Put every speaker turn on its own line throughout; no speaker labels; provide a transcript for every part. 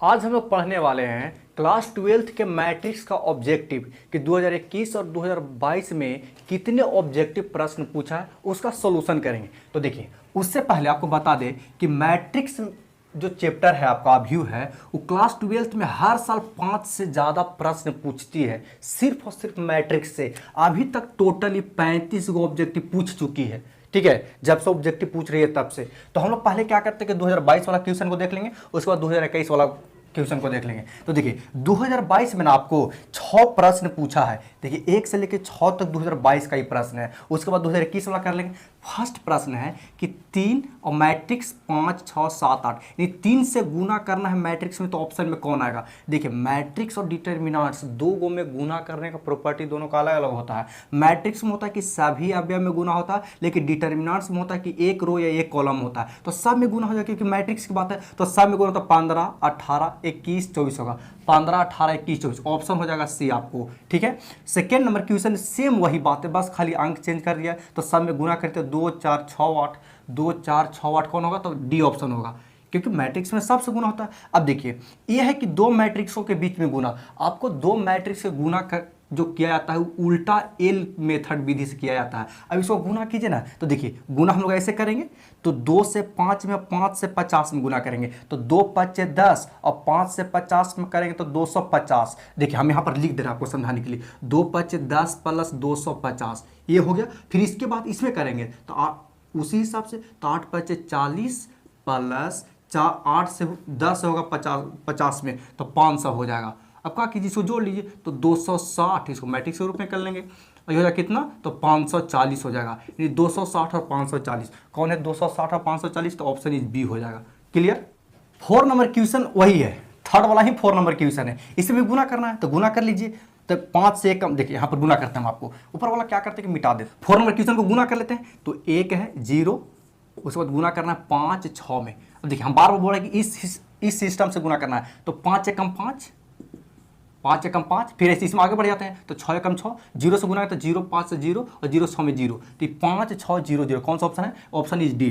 आज हम लोग पढ़ने वाले हैं क्लास ट्वेल्थ के मैट्रिक्स का ऑब्जेक्टिव कि 2021 और 2022 में कितने ऑब्जेक्टिव प्रश्न पूछा है उसका सॉल्यूशन करेंगे। तो देखिए, उससे पहले आपको बता दें कि मैट्रिक्स जो चैप्टर है आपका व्यू है वो क्लास ट्वेल्थ में हर साल 5 से ज़्यादा प्रश्न पूछती है, सिर्फ और सिर्फ मैट्रिक्स से। अभी तक टोटली 35 गो ऑब्जेक्टिव पूछ चुकी है। ठीक है, जब से ऑब्जेक्टिव पूछ रही है तब से। तो हम लोग पहले क्या करते हैं कि 2022 वाला क्वेश्चन को देख लेंगे, उसके बाद 2021 वाला क्वेश्चन को देख लेंगे। तो देखिए 2022 में ना आपको 6 प्रश्न पूछा है। देखिए 1 से लेकर 6 तक 2022 का ही प्रश्न है। उसके बाद 2021 वाला कर लेंगे। फर्स्ट प्रश्न है कि 3 और मैट्रिक्स 5, 6, 7, 8 यानी 3 से गुना करना है मैट्रिक्स में, तो ऑप्शन में कौन आएगा? देखिए मैट्रिक्स और डिटर्मिनेंट्स दो गो में गुना करने का प्रॉपर्टी दोनों का अलग अलग होता है। मैट्रिक्स में होता है कि सभी अवयव में गुना होता है, लेकिन डिटर्मिनेंट्स में होता है कि एक रो या एक कॉलम होता है। तो सब में गुना हो जाएगा, क्योंकि मैट्रिक्स की बात है तो सब में गुना होता है। 15, 18, 21, 24 होगा। 15, 18, 21, 24 ऑप्शन हो जाएगा सी आपको। ठीक है, सेकेंड नंबर क्वेश्चन सेम वही बात है, बस खाली अंक चेंज कर दिया। तो सब में गुना करते 2, 4, 6, 8, 2, 4, 6, 8 कौन होगा? तो डी ऑप्शन होगा, क्योंकि मैट्रिक्स में सबसे गुना होता है। अब देखिए यह है कि दो मैट्रिक्सों के बीच में गुना, आपको दो मैट्रिक्स से गुना कर जो किया जाता है वो उल्टा एल मेथड विधि से किया जाता है। अब इसको गुना कीजिए ना, तो देखिए गुना हम लोग ऐसे करेंगे तो 2 से 5 में, 5 से 50 में गुना करेंगे तो 2 5 10 और 5 से 50 में करेंगे तो 250। देखिए हम यहाँ पर लिख दे रहे हैं आपको समझाने के लिए, 2 5 10 प्लस 250 ये हो गया। फिर इसके बाद इसमें करेंगे तो उसी हिसाब से तो 8 5 40 प्लस 8 से 10 होगा 50 में तो 500 हो जाएगा। अब क्या कीजिए, इसको जोड़ लीजिए तो 260, इसको मैट्रिक्स के रूप में कर लेंगे। और ये हो जाएगा कितना? तो 540 हो जाएगा। यानी 260 और 540 कौन है? 260 और 540, तो ऑप्शन इज बी हो जाएगा। क्लियर? 4 नंबर क्वेश्चन वही है, थर्ड वाला ही 4 नंबर क्वेश्चन है। इसे भी गुना करना है तो गुना कर लीजिए। तो 5 से 1 कम, देखिए यहाँ पर गुना करते हैं हम आपको, ऊपर वाला क्या करते हैं कि मिटा देते। 4 नंबर क्वेश्चन को गुना कर लेते हैं तो 1 है 0, उसके बाद गुना करना है 5, 6 में। अब देखिए हम बार बार बोल रहे हैं कि इस सिस्टम से गुना करना है तो 5 एकम 5, 5 एकम 5, फिर ऐसे इसमें आगे बढ़ जाते हैं तो 6 एकम 6, 0 से गुना है तो 0 5 से 0 और 0 6 में 0, तो 5 6 0 0 कौन सा ऑप्शन है? Option is D.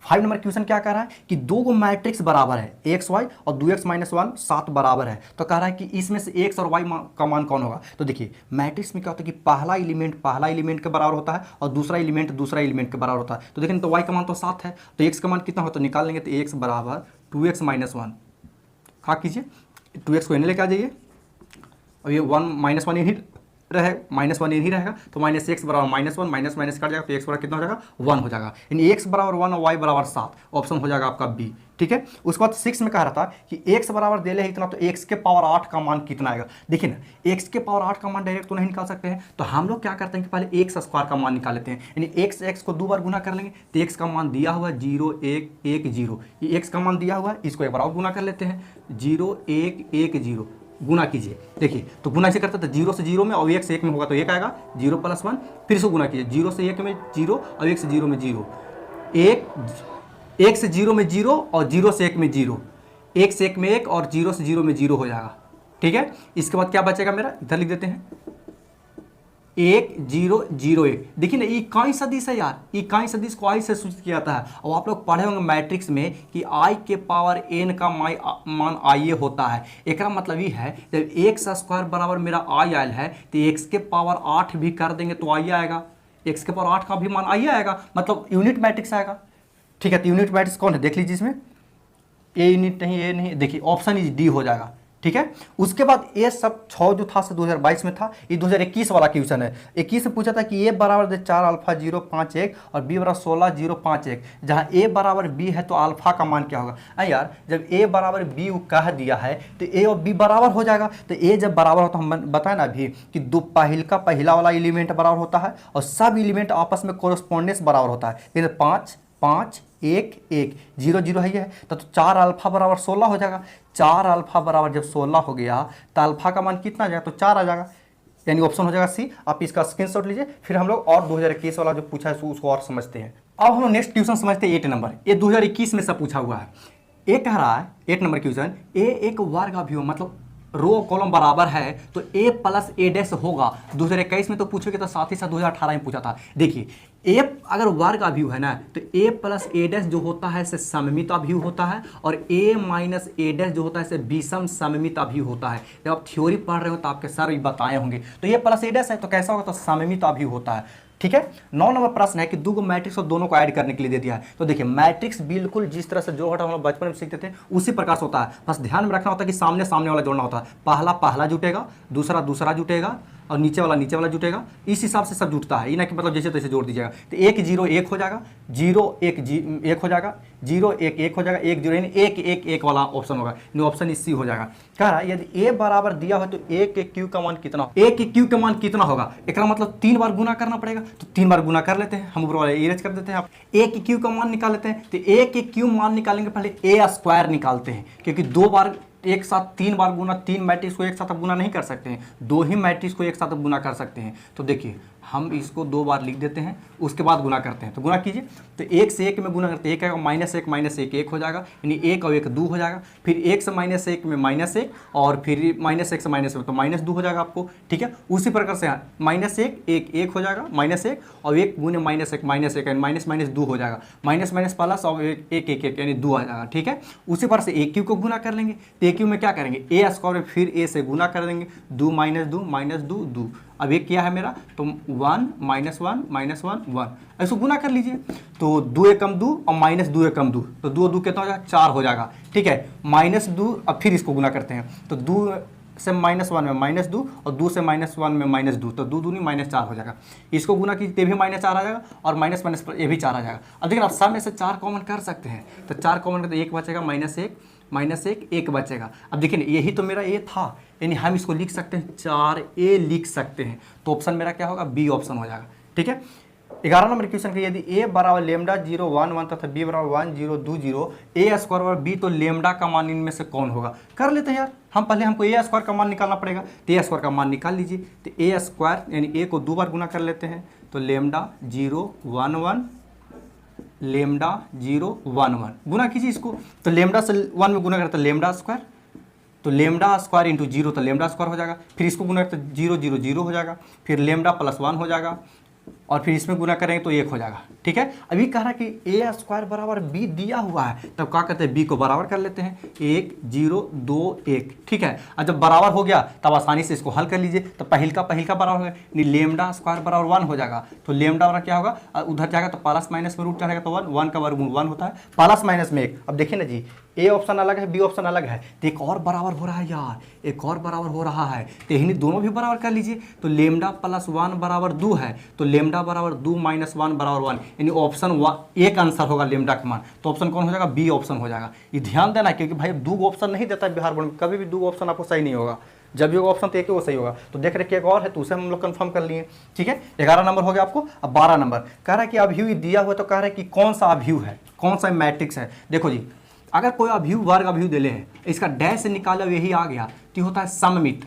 5 number question क्या कह रहा है कि दो गो मैट्रिक्स बराबर है, एक्स वाई और 2x - 1 7 बराबर है। तो कह रहा है कि इसमें से एक्स और वाई का मान कौन होगा? तो देखिए मैट्रिक्स में क्या होता है कि पहला एलिमेंट के बराबर होता है और दूसरा एलिमेंट के बराबर होता है। तो देखिए तो वाई का मान तो 7 है, तो एक्स का मान कितना होता है? निकाल लेंगे तो एक्स बराबर 2x - 1। क्या कीजिए, 2x को इन्हें लेके आ जाइए और ये 1 - 1 यही रहे, -1 यही रहेगा तो -x बराबर -1, माइनस माइनस कट जाएगा तो x बराबर कितना हो जाएगा? 1 हो जाएगा। यानी x बराबर 1 और y बराबर 7 ऑप्शन हो जाएगा आपका बी। ठीक है, उसके बाद 6 में कह रहा था कि x बराबर दे ले इतना, तो x के पावर 8 का मान कितना आएगा? देखिए ना x के पावर 8 का मान डायरेक्ट तो नहीं निकाल सकते हैं, तो हम लोग क्या करते हैं कि पहले x स्क्वायर का मान निकाल लेते हैं। यानी x को 2 बार गुना कर लेंगे तो x का मान दिया हुआ 0 1 1 0, ये x का मान दिया हुआ है, इसको एक बार और गुना कर लेते हैं 0 1 1 0 गुना कीजिए। देखिए तो गुना ऐसे करते हैं तो 0 से 0 में और 1 से 1 में होगा तो 1 आएगा, 0 + 1, फिर इसको गुना कीजिए 0 से 1 में 0 और 1 से 0 में 0, 1 से 0 में 0 और 0 से 1 में 0, 1 से 1 में 1 और 0 से 0 में 0 हो जाएगा। ठीक है, इसके बाद क्या बचेगा मेरा? इधर लिख देते हैं 1 0 0 1। देखिए ना इकाई सदिश है यार, इकाई सदिश को आई से सूचित किया जाता है। और आप लोग पढ़े होंगे मैट्रिक्स में कि आई के पावर n का मान आई होता है। एक मतलब ये है जब एक्स स्क्वायर बराबर मेरा आई आयल है तो एक्स के पावर 8 भी कर देंगे तो आई आएगा, एक्स के पावर 8 का भी मान आई आएगा, मतलब यूनिट मैट्रिक्स आएगा। ठीक है, तो यूनिट मैट्रिक्स कौन है देख लीजिए, इसमें ए यूनिट नहीं, ए नहीं, देखिए ऑप्शन इज डी हो जाएगा। ठीक है, उसके बाद ये सब 6 जो था 2022 में था, ये 2021 वाला क्वेश्चन है। 21 से पूछा था कि a बराबर 4 अल्फा 0 5 1 और b बराबर 16 0 5 1, जहाँ a बराबर b है तो अल्फा का मान क्या होगा? यार जब a बराबर b कह दिया है तो a और b बराबर हो जाएगा। तो a जब बराबर होता है, हम बताए ना अभी कि दो पहला वाला एलिमेंट बराबर होता है और सब एलिमेंट आपस में कोरस्पोंडेंस बराबर होता है। लेकिन 5 5 1 1 0 0 है ये है, तो 4 अल्फा बराबर 16 हो जाएगा। 4 अल्फा बराबर जब 16 हो गया तो अल्फा का मान कितना आ जाएगा? तो 4 आ जाएगा, यानी ऑप्शन हो जाएगा सी। आप इसका स्क्रीनशॉट लीजिए, फिर हम लोग और 2021 वाला जो पूछा है उसको और समझते हैं। अब हम लोग नेक्स्ट क्वेश्चन समझते हैं 8 नंबर। ये 2021 में से पूछा हुआ है। ये कह रहा है 8 नंबर क्वेश्चन, ए एक वर्ग अवयव, मतलब रो कॉलम बराबर है तो ए प्लस ए डैश होगा। 2021 में तो पूछोगे तो साथ ही साथ 2018 में पूछा था। देखिए ए अगर वर्ग अभिव्यू है ना तो ए प्लस ए डैश जो होता है इसे सममित अभिव्यू होता है, और ए माइनस ए डैश जो होता है इसे विषम सममित अभिव्यू होता है। जब आप थ्योरी पढ़ रहे हो तो आपके सर भी बताए होंगे। तो ए प्लस ए डैश है तो कैसा होगा, तो सममित अभिव्यू होता है। ठीक है। 9 नंबर प्रश्न है कि दो गो मैट्रिक्स और दोनों को ऐड करने के लिए दे दिया है। तो देखिए मैट्रिक्स बिल्कुल जिस तरह से जो हटा हम लोग बचपन में सीखते थे उसी प्रकार से होता है, बस ध्यान में रखना होता है कि सामने सामने वाला जोड़ना होता है। पहला पहला जुटेगा, दूसरा दूसरा जुटेगा, और नीचे वाला जुटेगा। इस हिसाब से सब जुटता है, ये ना कि मतलब जैसे तैसे जोड़ दीजिएगा। तो 1 0 1 हो जाएगा, 0 1 1 हो जाएगा, 0 1 1 हो जाएगा, 1 0 यानी 1 1 1 वाला ऑप्शन होगा, ऑप्शन इसी हो जाएगा। कह रहा है यदि a बराबर दिया हो तो a के q का मान कितना, a के q का मान कितना होगा। एक मतलब 3 बार गुना करना पड़ेगा, तो 3 बार गुना कर लेते हैं, हम ऊपर वाले इरेज कर देते हैं। आप a के q का मान निकाल लेते हैं। तो a के q मान निकालेंगे पहले a स्क्वायर निकालते हैं, क्योंकि 2 बार एक साथ 3 बार गुना, 3 मैट्रिक्स को एक साथ गुना नहीं कर सकते हैं, 2 ही मैट्रिक्स को एक साथ गुना कर सकते हैं। तो देखिए हम इसको 2 बार लिख देते हैं, उसके बाद गुना करते हैं। तो गुना कीजिए, तो 1 से 1 में गुना करते हैं, 1 आएगा -1 1 हो जाएगा, यानी 1 और 1 2 हो जाएगा। फिर 1 से -1 में -1, और फिर -1 से -1 तो -2 हो जाएगा आपको। ठीक है। उसी प्रकार से -1 1 1 हो जाएगा, -1 और 1 गुने -1 यानी माइनस 2 हो जाएगा, माइनस प्लस और 1 1 1 यानी 2 आ जाएगा। ठीक है। उसी पर से AQ को गुना कर लेंगे। तो AQ में क्या करेंगे, a स्क्वायर में फिर a से गुना कर देंगे, 2 -2 2। अब एक क्या है मेरा, तो 1 -1 1 ऐसे गुना कर लीजिए। तो 2 एकम 2 और -2 एकम 2, तो 2 2 कितना हो जाएगा, 4 हो जाएगा। ठीक है। -2 अब फिर इसको गुना करते हैं, तो 2 से -1 में -2 और 2 से -1 में -2, तो 2 दूनी -4 हो जाएगा। इसको गुना कीजिए भी -4 आ जाएगा, और माइनस ये भी 4 आ जाएगा। अब देखिए आप सब में से 4 कॉमन कर सकते हैं, तो 4 कॉमन करते 1 बचेगा, -1 1 बचेगा। अब देखिए यही तो मेरा ए था, यानी हम इसको लिख सकते हैं 4a लिख सकते हैं। तो ऑप्शन मेरा क्या होगा, बी ऑप्शन हो जाएगा। ठीक है। 11 नंबर क्वेश्चन के यदि a बराबर लेमडा 0 1 1 तथा b बराबर 1 0 2 0, a स्क्वायर बराबर b, तो लेमडा का मान इनमें से कौन होगा। कर लेते हैं यार, हम पहले हमको a स्क्वायर का मान निकालना पड़ेगा। तो a स्क्वायर का मान निकाल लीजिए। तो a स्क्वायर यानी a को 2 बार गुना कर लेते हैं, तो लेमडा 0 1 1 लेमडा 0 1 1 गुना कीजिए इसको। तो लेमडा से 1 में गुना करते लेमडा स्क्वायर, तो लेमडा स्क्वायर इंटू 0 तो लेमडा स्क्वायर हो जाएगा। फिर इसको गुना करते 0 0 0 हो जाएगा, फिर लेमडा +1 हो जाएगा, और फिर इसमें गुना करेंगे तो 1 हो जाएगा। ठीक है। अभी कह रहा है कि a स्क्वायर बराबर b दिया हुआ है, तब क्या करते हैं, b को बराबर कर लेते हैं, 1 0 2 1। ठीक है। और जब बराबर हो गया तब आसानी से इसको हल कर लीजिए। तो पहिल का बराबर हो गया, यानी लेमडा स्क्वायर बराबर 1 हो जाएगा। तो लेमडा बराबर क्या होगा, उधर जाएगा तो प्लस माइनस में रूट चढ़ेगा, तो 1 का वर्गमूल 1 होता है, प्लस माइनस में 1। अब देखिए ना जी, ए ऑप्शन अलग है, बी ऑप्शन अलग है, तो एक और बराबर हो रहा है यार, एक और बराबर हो रहा है, तो यही दोनों भी बराबर कर लीजिए। तो लेमडा +1 बराबर 2 है, तो लेमडा बराबर 2 -1 बराबर 1, यानी ऑप्शन एक आंसर होगा लेमडा का मान। तो ऑप्शन कौन हो जाएगा, बी ऑप्शन हो जाएगा। ये ध्यान देना, क्योंकि भाई 2 ऑप्शन नहीं देता है बिहार बोर्ड में, कभी भी 2 ऑप्शन आपको सही नहीं होगा। जब भी ऑप्शन तो एक ही वो सही होगा। तो देख रहे एक और है, तो उसे हम लोग कंफर्म कर लिए। ठीक है। 11 नंबर हो गया आपको। अब 12 नंबर कह रहा है कि अभिव्यू दिया हुआ, तो कह रहा है कि कौन सा अभिव्यू है, कौन सा मैट्रिक्स है। देखो जी, अगर कोई अभिव्यू वर्ग अभिव्यू दे ले है, इसका डैश से निकाला यही आ गया, तो होता है सममित,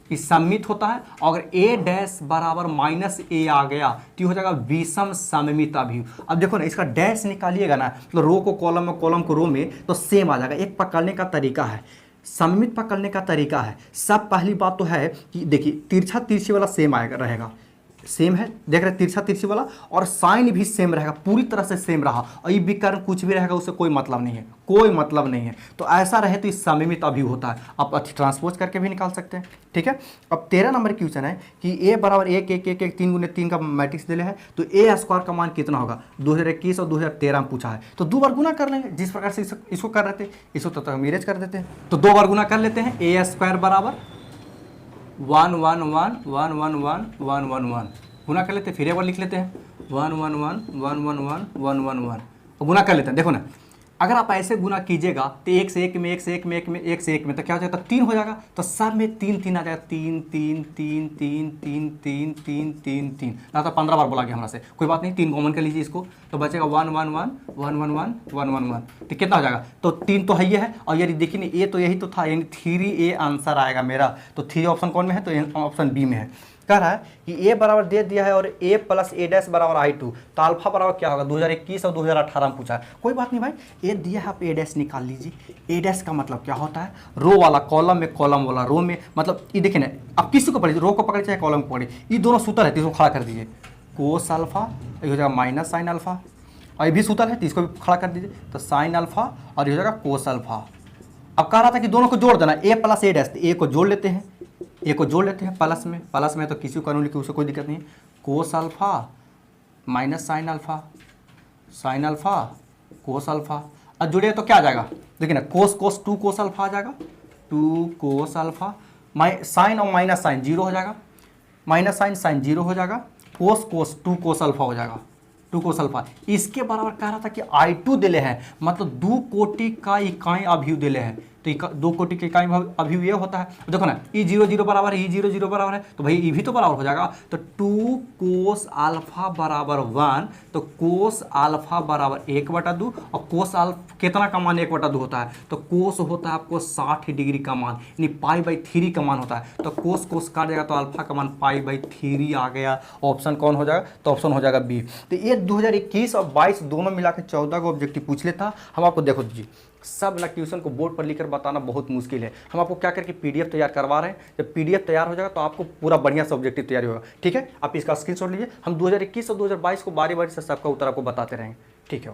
इस सममित होता है। अगर a डैश बराबर -a आ गया तो हो जाएगा विषम सममित अभिव्यू। अब देखो ना, इसका डैश निकालिएगा ना, तो रो को कॉलम में, कॉलम को रो में, तो सेम आ जाएगा। एक पकड़ने का तरीका है, सममित पकड़ने का तरीका है। सब पहली बात तो है कि देखिए तिरछा तिरछी वाला सेम आएगा, रहेगा सेम है, देख रहे तिरछा तिरछी वाला, और साइन भी सेम रहेगा, पूरी तरह से सेम रहा, और ये विकर्ण कुछ भी रहेगा उससे कोई मतलब नहीं है, कोई मतलब नहीं है। तो ऐसा रहे तो इस सममित अभिव्यू होता है। आप ट्रांसपोज करके भी निकाल सकते हैं। ठीक है। अब 13 नंबर क्वेश्चन है कि a बराबर 1 1 1 1 3 गुने 3 का मैट्रिक्स दिले है, तो a स्क्वायर का मान कितना होगा। 2021 और 2013 में पूछा है, तो 2 बार गुना कर लेंगे, जिस प्रकार से इसको कर रहे थे, इसको तो हम इरेज कर देते हैं। तो 2 बार गुना कर लेते हैं। a स्क्वायर बराबर 1 1 1 1 1 1 1 1 1 गुना कर लेते हैं। फिर एक बार लिख लेते हैं 1 1 1 1 1 1 1 1 1 और गुना कर लेते हैं। देखो ना, अगर आप ऐसे गुना कीजिएगा तो 1 से 1 में 1 से 1 में 1 में 1 से 1 में, तो क्या हो जाएगा, 3 हो जाएगा। तो सब में 3 3 आ जाएगा, 3 3 3 3 3 3 3 3 3 ना, तो 15 बार बोला गया हमारा से, कोई बात नहीं, 3 कॉमन कर लीजिए इसको, तो बचेगा 1 1 1 1 1 1 1 1 1। तो कितना हो जाएगा, तो 3 तो है ये है, और यदि देखिए ना, ये तो यही तो था, यानी 3a आंसर आएगा मेरा। तो 3 ऑप्शन कौन में है, तो ऑप्शन बी में है। कह रहा है कि ए बराबर दे दिया है और ए प्लस ए डैश बराबर I2, तो अल्फा बराबर क्या होगा 2021 और 2018 में पूछा है। कोई बात नहीं भाई, ए दिया है, आप ए डैश निकाल लीजिए। ए डैश का मतलब क्या होता है, रो वाला कॉलम में, कॉलम वाला रो में, मतलब ये देखिए ना, आप किसी को पढ़िए, रो को पकड़े चाहे कॉलम को पकड़े, ये दोनों सूत्र है तो इसको खड़ा कर दीजिए, कोस अल्फा, ये हो जाएगा माइनस साइन अल्फा, और ये भी सूत्र है तो इसको भी खड़ा कर दीजिए, तो साइन अल्फा और ये हो जाएगा कोस अल्फा। अब कह रहा था कि दोनों को जोड़ देना, ए प्लस ए डैश, ए को जोड़ लेते हैं, ए को जोड़ लेते हैं प्लस में, प्लस में तो किसी को कानून लिखे उससे कोई दिक्कत नहीं है, cos alpha minus sine alpha, sine alpha cos alpha, अब जुड़े तो क्या आ जाएगा, देखिए ना, कोस कोस 2 कोस अल्फा आ जाएगा, 2 कोस अल्फा, साइन और माइनस साइन 0 हो जाएगा, माइनस साइन साइन 0 हो जाएगा, कोस कोस 2 कोस अल्फा हो जाएगा, 2 कोस अल्फा। इसके बराबर कह रहा था कि I2 दिले हैं, मतलब 2 कोटि का इकाई अभिव दिले हैं, तो 2 कोटि के इकाई अभिव ये होता है, देखो ना, ई 0 0 बराबर है, ई 0 0 बराबर है, तो भाई ई भी तो बराबर हो जाएगा, तो 2 कोस अल्फा बराबर 1, तो कोस अल्फा बराबर 1/2, और कोस अल्फा कितना का मान 1/2 होता है, तो कोस होता है आपको 60 डिग्री का मान, यानी π/3 का मान होता है, तो कोस कोस काट जाएगा तो अल्फा का मान π/3 आ गया। ऑप्शन कौन हो जाएगा, तो ऑप्शन हो जाएगा बी। तो ये 2021 और 22 दोनों मिला के 14 का ऑब्जेक्टिव पूछ लेता। हम आपको देखो जी, सब ना क्वेश्चन को बोर्ड पर लिखकर बताना बहुत मुश्किल है, हम आपको क्या करके पीडीएफ तैयार करवा रहे हैं। जब पीडीएफ तैयार हो जाएगा तो आपको पूरा बढ़िया सा ऑब्जेक्टिव तैयारी होगा, ठीक है। आप इसका स्क्रीनशॉट लीजिए, हम 2021 और 2022 को बारी बारी से सबका उत्तर आपको बताते रहेंगे, ठीक है।